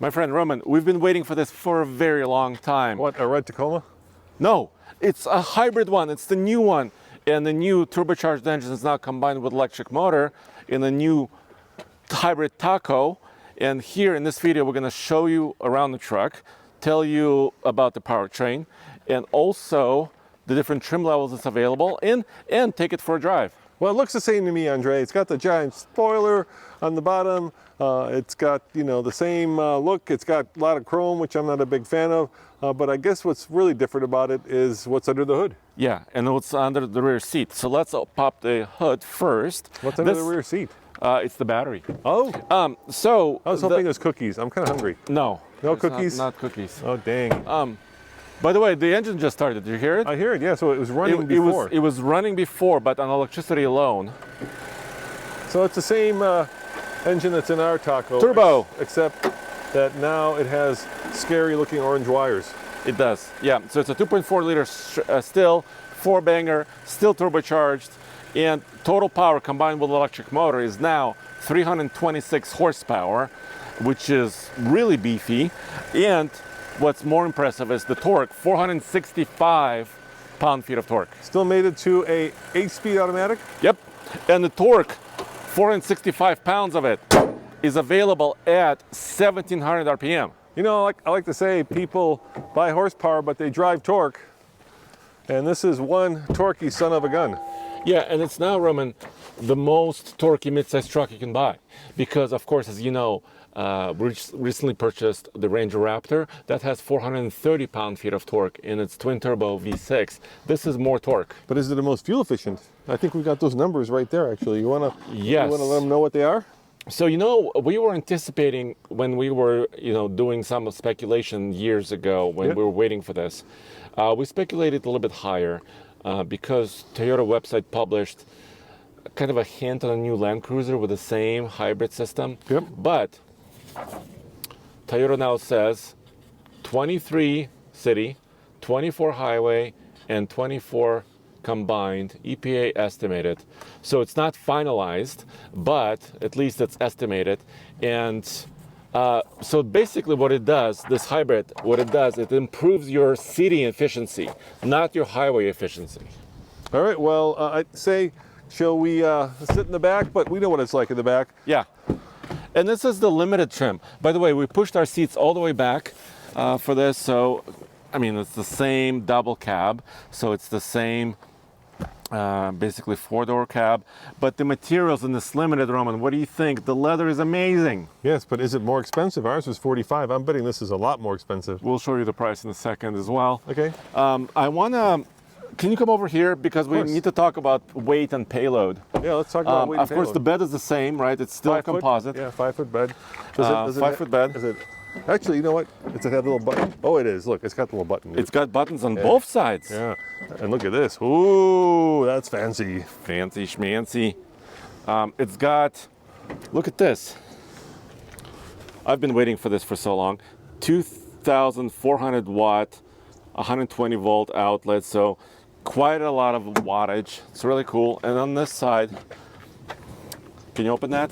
My friend Roman, we've been waiting for this for a very long time. What, a red Tacoma? No, it's a hybrid one. It's the new one. And the new turbocharged engine is now combined with electric motor in the new hybrid Taco. And here in this video, we're going to show you around the truck, tell you about the powertrain, and also the different trim levels that's available, and take it for a drive. Well, it looks the same to me, Andre. It's got the giant spoiler on the bottom. It's got, the same look. It's got a lot of chrome, which I'm not a big fan of. But I guess what's really different about it is what's under the hood. Yeah, and what's under the rear seat. So let's pop the hood first. What's under the rear seat? It's the battery. Oh. So I was hoping it was cookies. I'm kind of hungry. No. No cookies? Not cookies. Oh, dang. By the way, the engine just started. Did you hear it? I hear it, yeah. So it was running before. It was running before, but on electricity alone. So it's the same engine that's in our Taco. Turbo. Except that now it has scary looking orange wires. It does, yeah. So it's a 2.4 liter still, 4-banger, still turbocharged, and total power combined with electric motor is now 326 horsepower, which is really beefy. And what's more impressive is the torque, 465 pound-feet of torque. Still made it to a 8-speed automatic? Yep, and the torque, 465 pounds of it, is available at 1700 RPM. I like to say people buy horsepower, but they drive torque. And this is one torquey son of a gun. Yeah, and it's now, Roman, the most torquey midsize truck you can buy. Because, of course, as you know, we recently purchased the Ranger Raptor that has 430 pound-feet of torque in its twin-turbo V6. This is more torque. But is it the most fuel efficient? I think we got those numbers right there, actually. You wanna let them know what they are? So, we were anticipating when we were, doing some speculation years ago when we were waiting for this. We speculated a little bit higher because Toyota website published kind of a hint on a new Land Cruiser with the same hybrid system. Yep. But Toyota now says 23 city, 24 highway, and 24 combined, EPA estimated. So it's not finalized, but at least it's estimated. And so basically what it does, this hybrid, it improves your city efficiency, not your highway efficiency. All right, well, I'd say, shall we sit in the back? But we know what it's like in the back. Yeah. And this is the limited trim. By the way, we pushed our seats all the way back for this. So, it's the same double cab. So it's the same basically 4-door cab, but the materials in this limited, Roman, what do you think? The leather is amazing. Yes, but is it more expensive? Ours was $45. I'm betting this is a lot more expensive. We'll show you the price in a second as well. Okay. Can you come over here because we need to talk about weight and payload? Yeah, let's talk about weight and payload. Of course, the bed is the same, right? It's still composite. Yeah, 5-foot bed. 5-foot bed. Is it? Actually, you know what? Does it have a little button? Oh, it is. Look, it's got the little button. It's got buttons on both sides. Yeah. And look at this. Ooh, that's fancy. Fancy schmancy. It's got, look at this. I've been waiting for this for so long. 2,400 watt, 120 volt outlet. So quite a lot of wattage. It's really cool. And on this side, can you open that?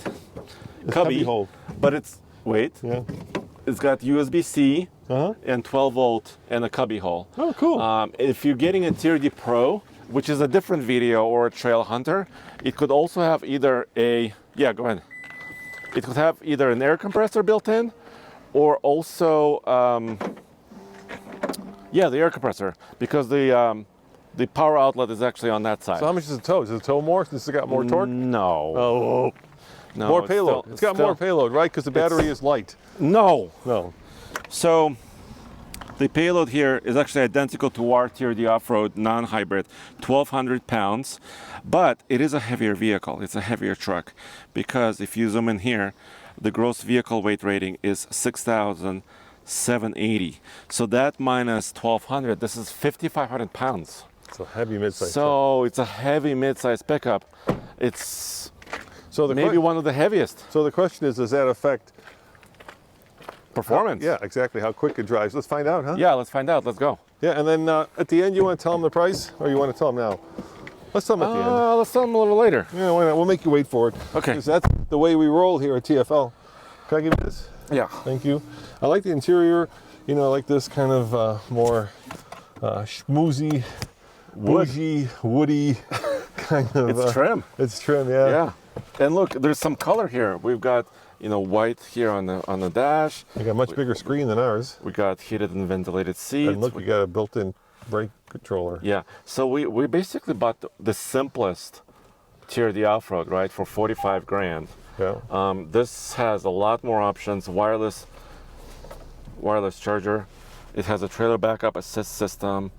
Cubby hole. But it's, wait. Yeah. It's got USB-C and 12 volt and a cubby hole. Oh, cool. If you're getting a Tier D Pro, which is a different video, or a Trail Hunter, it could also have either go ahead. It could have either an air compressor built in, or also, the air compressor, because the power outlet is actually on that side. So how much is the tow? Does the tow more? Does it got more torque? No. Oh. No, more payload. It's got more payload, right? Because the battery is light. No. So the payload here is actually identical to our Tier D off-road non-hybrid, 1,200 pounds, but it is a heavier vehicle. It's a heavier truck because if you zoom in here, the gross vehicle weight rating is 6,780. So that minus 1,200, this is 5,500 pounds. It's a heavy midsize. So it's a heavy midsize pickup. It's So maybe one of the heaviest. So the question is, does that affect performance? Yeah, exactly. How quick it drives. Let's find out, huh? Yeah, let's find out. Let's go. Yeah, and then at the end, you want to tell them the price, or you want to tell them now? Let's tell them at the end. Let's tell them a little later. Yeah, why not? We'll make you wait for it. Okay. Because that's the way we roll here at TFL. Can I give you this? Yeah. Thank you. I like the interior. You know, I like this kind of more schmoozy, bougie, woody kind of. It's trim. It's trim, yeah. Yeah. And look, there's some color here. We've got, white here on the dash. You got a much bigger screen than ours. We got heated and ventilated seats. And look, we got a built-in brake controller. Yeah. So we basically bought the simplest TRD off-road, right, for 45 grand. Yeah. This has a lot more options. Wireless charger. It has a trailer backup assist system.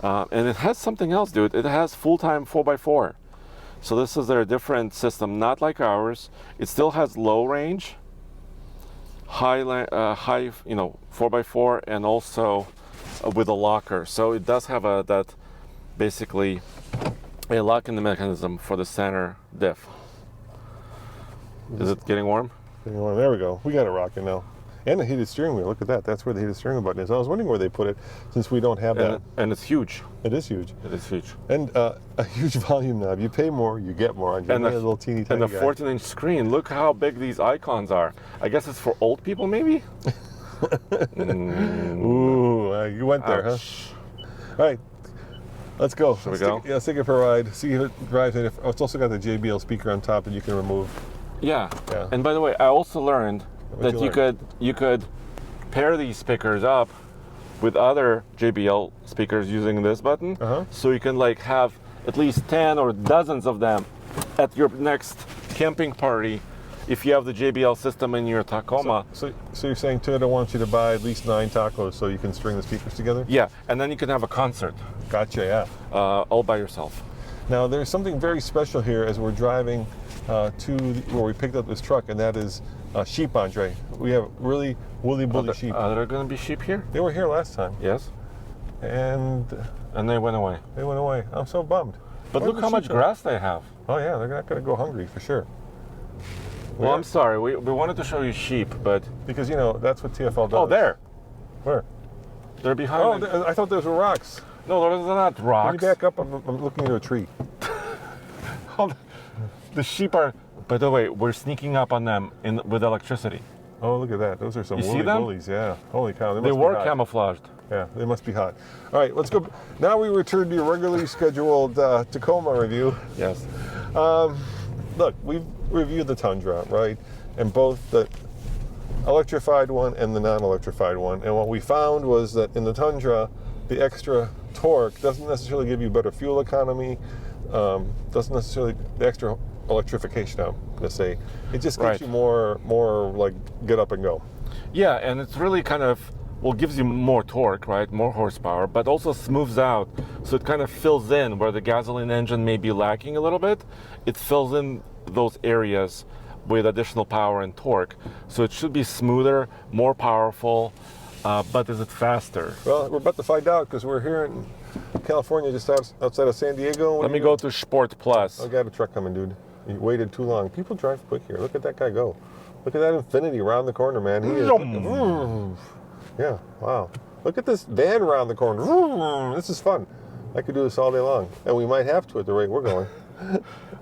And it has something else, dude. It has full-time 4x4. So this is their different system, not like ours. It still has low range, high 4x4, and also with a locker. So it does have that basically a locking mechanism for the center diff. Is it getting warm? There we go. We got it rocking now. And a heated steering wheel. Look at that. That's where the heated steering wheel button is. I was wondering where they put it since we don't have that. And it's huge. It is huge. It is huge. And a huge volume knob. You pay more, you get more. And a little teeny tiny and a 14-inch screen. Look how big these icons are. I guess it's for old people, maybe? Ooh, you went there, Ouch. huh? All right. Let's go. Shall we go? Let's take it for a ride. See if it drives. It's also got the JBL speaker on top that you can remove. Yeah. Yeah. And by the way, I also learned What'd that you you could pair these speakers up with other JBL speakers using this button. So you can have at least 10 or dozens of them at your next camping party if you have the JBL system in your Tacoma. So you're saying Toyota wants you to buy at least 9 tacos so you can string the speakers together? Yeah, and then you can have a concert Gotcha, yeah. all by yourself. Now there's something very special here as we're driving where we picked up this truck, and that is sheep, Andre. We have really woolly sheep. Are there going to be sheep here? They were here last time. Yes. And they went away. They went away. I'm so bummed. But Where look how much grass they have. Oh yeah, they're not going to go hungry for sure. Well, I'm sorry. We wanted to show you sheep, but... Because, that's what TFL does. Oh, there. Where? They're behind. Oh, I thought those were rocks. No, those are not rocks. Can you back up? I'm looking at a tree. The sheep are... By the way, we're sneaking up on them with electricity. Oh, look at that. Those are some woolly bullies. Yeah. Holy cow. They were camouflaged. Yeah, they must be hot. All right, let's go. Now we return to your regularly scheduled Tacoma review. Yes. Look, we've reviewed the Tundra, right? And both the electrified one and the non-electrified one. And what we found was that in the Tundra, the extra torque doesn't necessarily give you better fuel economy, doesn't necessarily, the extra electrification, I'm going to say. It just gives you more like get up and go. Yeah, and it's really kind of, gives you more torque, right? More horsepower, but also smooths out. So it kind of fills in where the gasoline engine may be lacking a little bit. It fills in those areas with additional power and torque. So it should be smoother, more powerful, but is it faster? Well, we're about to find out because we're here in California, just outside of San Diego. Let me go to Sport Plus. I got a truck coming, dude. You waited too long. People drive quick here. Look at that guy go. Look at that Infinity around the corner, man. He is. Yeah, wow. Look at this van around the corner. This is fun. I could do this all day long. And we might have to at the rate we're going.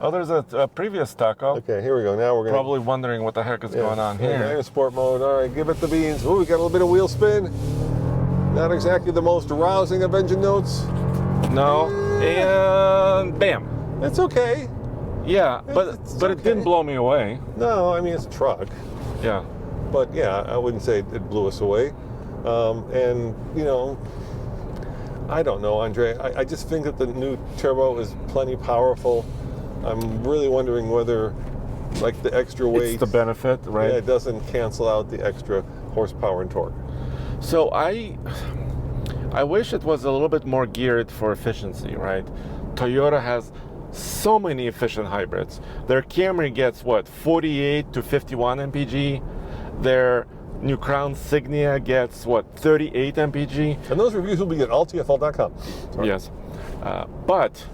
Oh, there's a previous taco. Okay, here we go. Now we're going to... Probably wondering what the heck is going on here. Yeah, sport mode. All right, give it the beans. Ooh, we got a little bit of wheel spin. Not exactly the most rousing of engine notes. No. And bam. It's okay. Yeah, but it didn't blow me away. No, I mean, it's a truck. Yeah. But yeah, I wouldn't say it blew us away. And, I don't know, Andre. I just think that the new turbo is plenty powerful. I'm really wondering whether, like, the extra weight... It's the benefit, right? Yeah, it doesn't cancel out the extra horsepower and torque. So I wish it was a little bit more geared for efficiency, right? Toyota has so many efficient hybrids. Their Camry gets, 48 to 51 mpg. Their new Crown Signia gets, 38 mpg. And those reviews will be at alltfl.com. Sorry. Yes. But,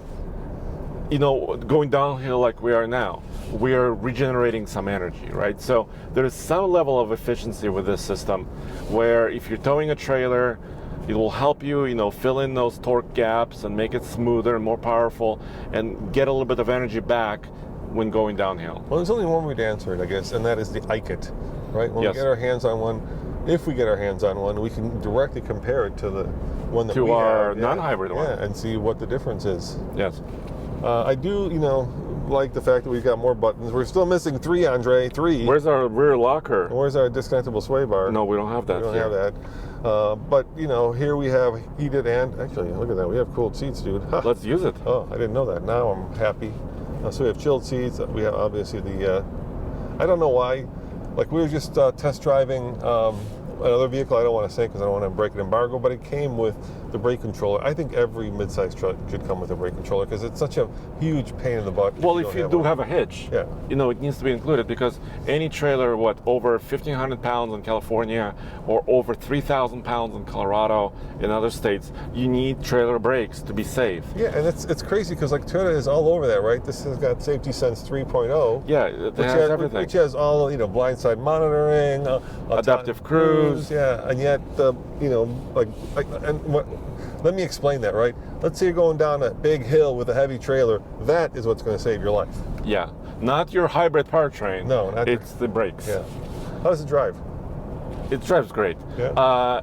going downhill like we are now, we are regenerating some energy, right? So there is some level of efficiency with this system where if you're towing a trailer, it will help you, fill in those torque gaps and make it smoother and more powerful and get a little bit of energy back when going downhill. Well, there's only one way to answer it, I guess, and that is the ICAT. right? When Yes. we get our hands on one, if we get our hands on one, we can directly compare it to the one that To we our have. non-hybrid one. Yeah, and see what the difference is. Yes. I do, like the fact that we've got more buttons. We're still missing 3, Andre. 3. Where's our rear locker? Where's our disconnectable sway bar? No, we don't have that. We don't here. have that. But here we have heated and actually look at that. We have cooled seats, dude. Let's use it. Oh, I didn't know that. Now I'm happy. So we have chilled seats. We have obviously the. I don't know why. Like we were just test driving another vehicle. I don't want to say because I don't want to break an embargo, but it came with the brake controller. I think every midsize truck should come with a brake controller because it's such a huge pain in the butt. Well, if you do have a hitch, yeah, it needs to be included because any trailer, over 1,500 pounds in California or over 3,000 pounds in Colorado, in other states, you need trailer brakes to be safe. Yeah, and it's crazy because like Toyota is all over that, right? This has got Safety Sense 3.0. Yeah, it has everything. Which has all blindside monitoring, adaptive cruise. Yeah, and yet let me explain that, right? Let's say you're going down a big hill with a heavy trailer. That is what's going to save your life. Yeah, not your hybrid powertrain. No, it's the brakes. Yeah. How does it drive? It drives great. Yeah.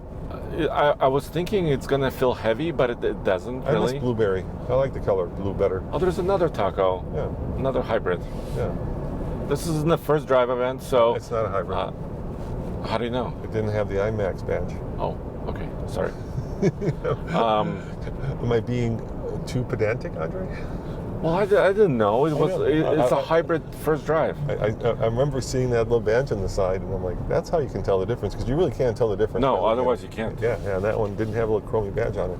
I was thinking it's going to feel heavy, but it doesn't I really. miss blueberry. I like the color blue better. Oh, there's another Taco. Yeah. Another hybrid. Yeah. This is in the first drive event, so. It's not a hybrid. How do you know? It didn't have the IMAX badge. Oh, okay. Sorry. Am I being too pedantic, Andre? Well, I didn't know. It's a I- hybrid first drive. I remember seeing that little badge on the side, and I'm like, that's how you can tell the difference, because you really can't tell the difference. No, otherwise you can't. Yeah, and that one didn't have a little chromy badge on it.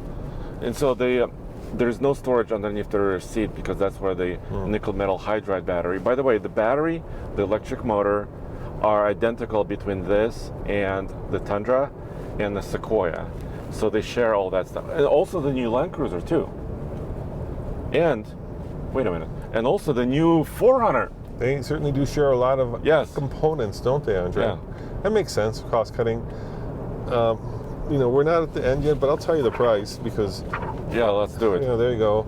And so there's no storage underneath the rear seat because that's where the nickel metal hydride battery. By the way, the battery, the electric motor, are identical between this and the Tundra and the Sequoia. So they share all that stuff. And also the new Land Cruiser too. And, wait a minute, and also the new 4Runner. They certainly do share a lot of Yes. components, don't they, Andre? Yeah. That makes sense, cost cutting. We're not at the end yet, but I'll tell you the price because, Yeah, let's do it. there you go.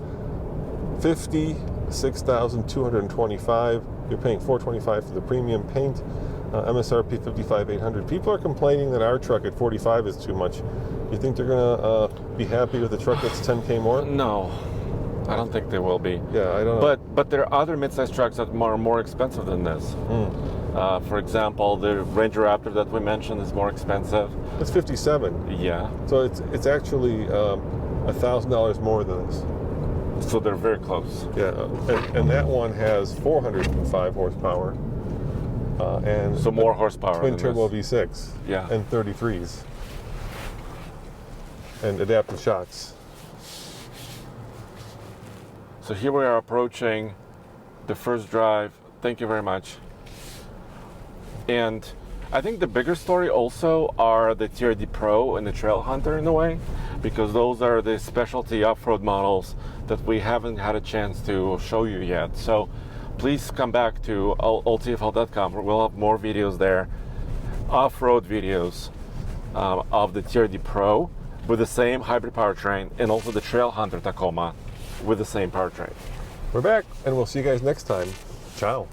$56,225. You're paying $425 for the premium paint. MSRP $55,800. People are complaining that our truck at $45 is too much. You think they're gonna be happy with a truck that's $10K more? No, I don't think they will be. Yeah, I don't know. But there are other midsize trucks that are more expensive than this. For example, the Ranger Raptor that we mentioned is more expensive. It's 57. Yeah, So it's actually $1,000 more than this. so they're very close. Yeah, and that one has 405 horsepower. And So more horsepower. twin than turbo this. V6. Yeah. And 33s. And adaptive shocks. So here we are approaching the first drive. Thank you very much. And I think the bigger story also are the TRD Pro and the Trail Hunter in a way, because those are the specialty off-road models that we haven't had a chance to show you yet. So please come back to alltfl.com. We'll have more videos there, off-road videos of the TRD Pro with the same hybrid powertrain, and also the Trail Hunter Tacoma with the same powertrain. We're back, and we'll see you guys next time. Ciao.